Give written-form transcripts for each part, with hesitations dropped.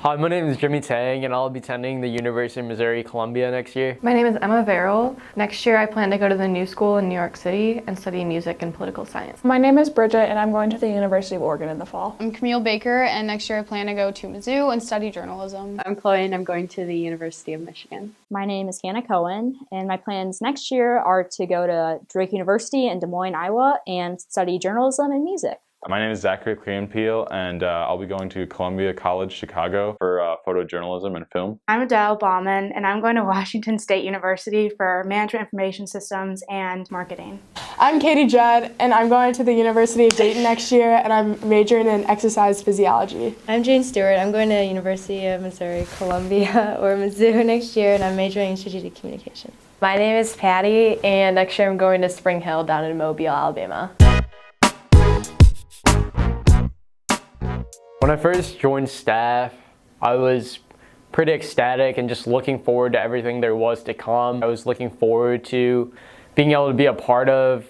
Hi, my name is Jimmy Tang, and I'll be attending the University of Missouri-Columbia next year. My name is Emma Verrill. Next year I plan to go to the New School in New York City and study music and political science. My name is Bridget, and I'm going to the University of Oregon in the fall. I'm Camille Baker, and next year I plan to go to Mizzou and study journalism. I'm Chloe, and I'm going to the University of Michigan. My name is Hannah Cohen, and my plans next year are to go to Drake University in Des Moines, Iowa, and study journalism and music. My name is Zachary Clean-Peel, and I'll be going to Columbia College Chicago for photojournalism and film. I'm Adele Bauman, and I'm going to Washington State University for Management Information Systems and Marketing. I'm Katie Judd, and I'm going to the University of Dayton next year, and I'm majoring in exercise physiology. I'm Jane Stewart. I'm going to University of Missouri-Columbia or Mizzou next year, and I'm majoring in strategic communications. My name is Patty, and next year I'm going to Spring Hill down in Mobile, Alabama. When I first joined staff, I was pretty ecstatic and just looking forward to everything there was to come. I was looking forward to being able to be a part of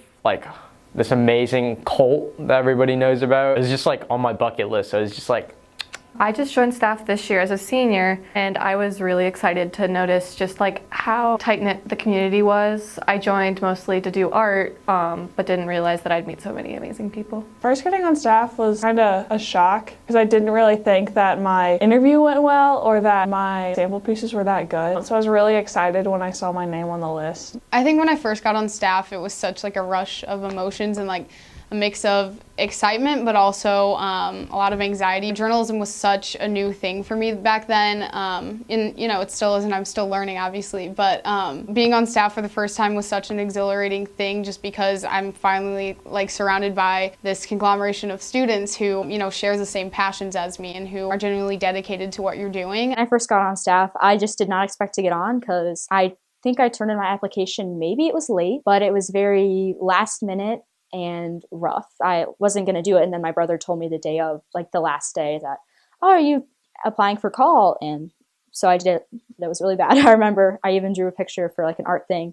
this amazing cult that everybody knows about. It was just on my bucket list. So it was just I just joined staff this year as a senior, and I was really excited to notice just how tight-knit the community was. I joined mostly to do art, but didn't realize that I'd meet so many amazing people. First getting on staff was kind of a shock because I didn't really think that my interview went well or that my sample pieces were that good. So I was really excited when I saw my name on the list. I think when I first got on staff, it was such a rush of emotions and a mix of excitement, but also a lot of anxiety. Journalism was such a new thing for me back then. It still isn't. I'm still learning, obviously. But being on staff for the first time was such an exhilarating thing, just because I'm finally surrounded by this conglomeration of students who shares the same passions as me and who are genuinely dedicated to what you're doing. When I first got on staff, I just did not expect to get on because I think I turned in my application. Maybe it was late, but it was very last minute and rough. I wasn't going to do it, and then my brother told me the day of, the last day, that, oh, are you applying for call? And so I did. That was really bad. I remember I even drew a picture for an art thing,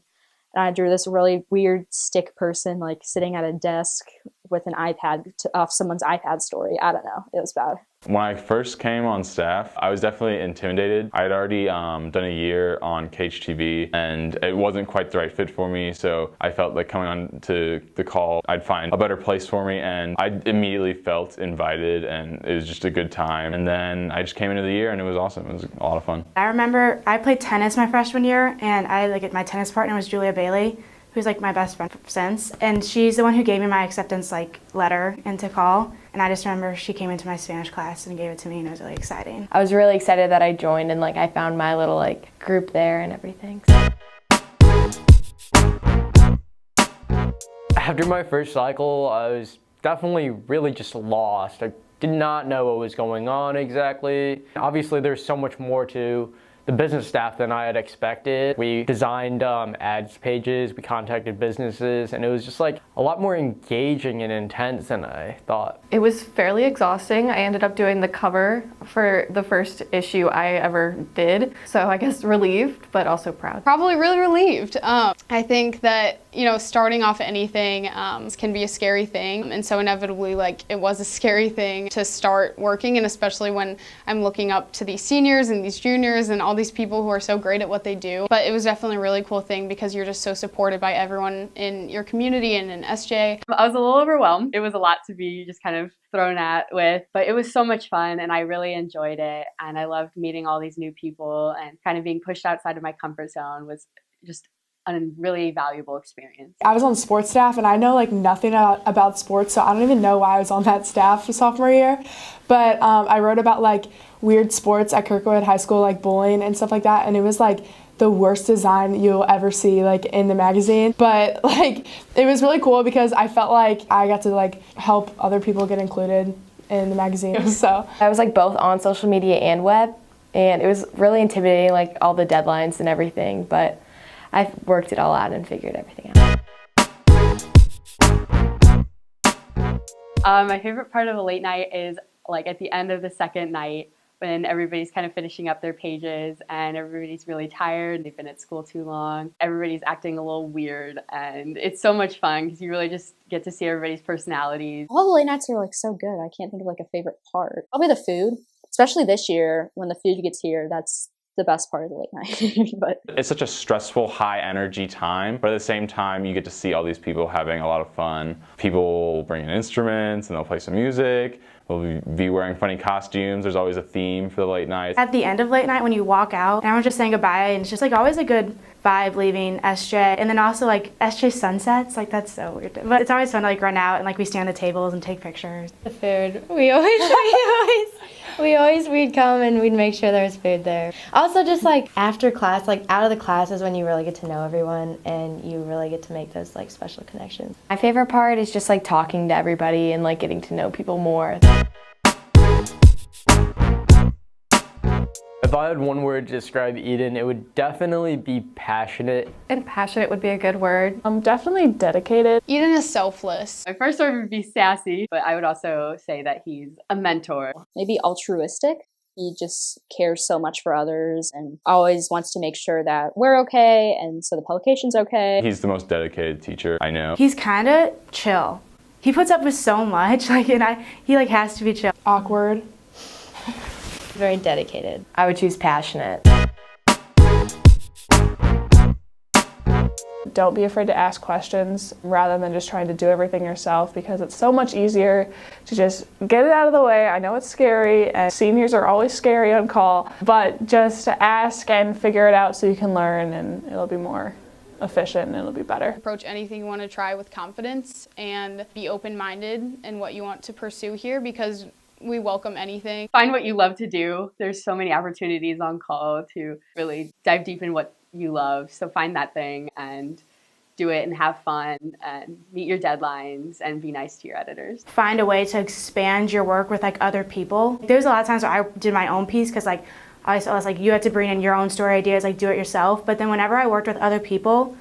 and I drew this really weird stick person sitting at a desk with an iPad off someone's iPad story. I don't know. It was bad. When I first came on staff, I was definitely intimidated. I had already done a year on KHTV, and it wasn't quite the right fit for me, so I felt like coming on to the call, I'd find a better place for me, and I immediately felt invited, and it was just a good time. And then I just came into the year, and it was awesome. It was a lot of fun. I remember I played tennis my freshman year, and my tennis partner was Julia Bailey, who's my best friend since, and she's the one who gave me my acceptance letter into call. And I just remember she came into my Spanish class and gave it to me, and it was really exciting. I was really excited that I joined, and I found my little group there and everything. after my first cycle, I was definitely really just lost. I did not know what was going on exactly. Obviously, there's so much more to the business staff than I had expected. We designed ads pages, we contacted businesses, and it was just a lot more engaging and intense than I thought. It was fairly exhausting. I ended up doing the cover for the first issue I ever did, so I guess relieved, but also proud. Probably really relieved. I think that, starting off anything can be a scary thing, and so inevitably, it was a scary thing to start working, and especially when I'm looking up to these seniors and these juniors and all these people who are so great at what they do. But it was definitely a really cool thing because you're just so supported by everyone in your community and in SJ. I was a little overwhelmed. It was a lot to be just kind of thrown at with, but it was so much fun and I really enjoyed it. And I loved meeting all these new people, and kind of being pushed outside of my comfort zone was just a really valuable experience. I was on sports staff and I know nothing about sports, so I don't even know why I was on that staff for sophomore year. But I wrote about weird sports at Kirkwood High School, like bowling and stuff like that, and it was the worst design you'll ever see in the magazine. But it was really cool because I felt like I got to help other people get included in the magazine. So I was both on social media and web, and it was really intimidating, all the deadlines and everything, but I worked it all out and figured everything out. My favorite part of a late night is at the end of the second night when everybody's kind of finishing up their pages and everybody's really tired, they've been at school too long, everybody's acting a little weird, and it's so much fun because you really just get to see everybody's personalities. All the late nights are like so good. I can't think of like a favorite part. Probably the food, especially this year when the food gets here. That's the best part of the late night. But it's such a stressful, high energy time, but at the same time you get to see all these people having a lot of fun. People bring in instruments and they'll play some music. We'll be wearing funny costumes. There's always a theme for the late night. At the end of late night, when you walk out, everyone's just saying goodbye, and it's just like always a good vibe leaving SJ. And then also like SJ sunsets, like that's so weird. But it's always fun to like run out and like we stand at the tables and take pictures. The food. We'd come and we'd make sure there was food there. Also just like after class, like out of the class is when you really get to know everyone and you really get to make those like special connections. My favorite part is just like talking to everybody and like getting to know people more. If I had one word to describe Eden, it would definitely be passionate. And passionate would be a good word. Definitely dedicated. Eden is selfless. My first word would be sassy, but I would also say that he's a mentor. maybe altruistic. He just cares so much for others and always wants to make sure that we're okay and so the publication's okay. He's the most dedicated teacher I know. He's kind of chill. He puts up with so much, like, and he like has to be chill. Awkward. Very dedicated. I would choose passionate. Don't be afraid to ask questions rather than just trying to do everything yourself, because it's so much easier to just get it out of the way. I know it's scary and seniors are always scary on call, but just to ask and figure it out so you can learn, and it'll be more efficient and it'll be better. Approach anything you want to try with confidence and be open-minded in what you want to pursue here, because we welcome anything. Find what you love to do. There's so many opportunities on call to really dive deep in what you love. So find that thing and do it and have fun and meet your deadlines and be nice to your editors. Find a way to expand your work with like other people. There's a lot of times where I did my own piece because like I was like, you have to bring in your own story ideas, like do it yourself. But then whenever I worked with other people,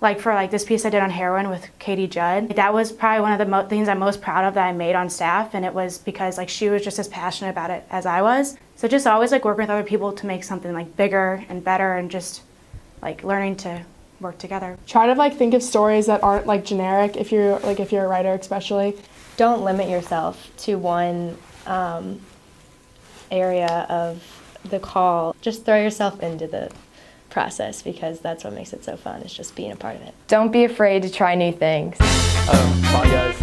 like for like this piece I did on heroin with Katie Judd, that was probably one of the things I'm most proud of that I made on staff, and it was because like she was just as passionate about it as I was. So just always like working with other people to make something like bigger and better, and just like learning to work together. Try to like think of stories that aren't like generic if you're a writer especially. Don't limit yourself to one area of the call. Just throw yourself into the process, because that's what makes it so fun, is just being a part of it. Don't be afraid to try new things. Bye guys.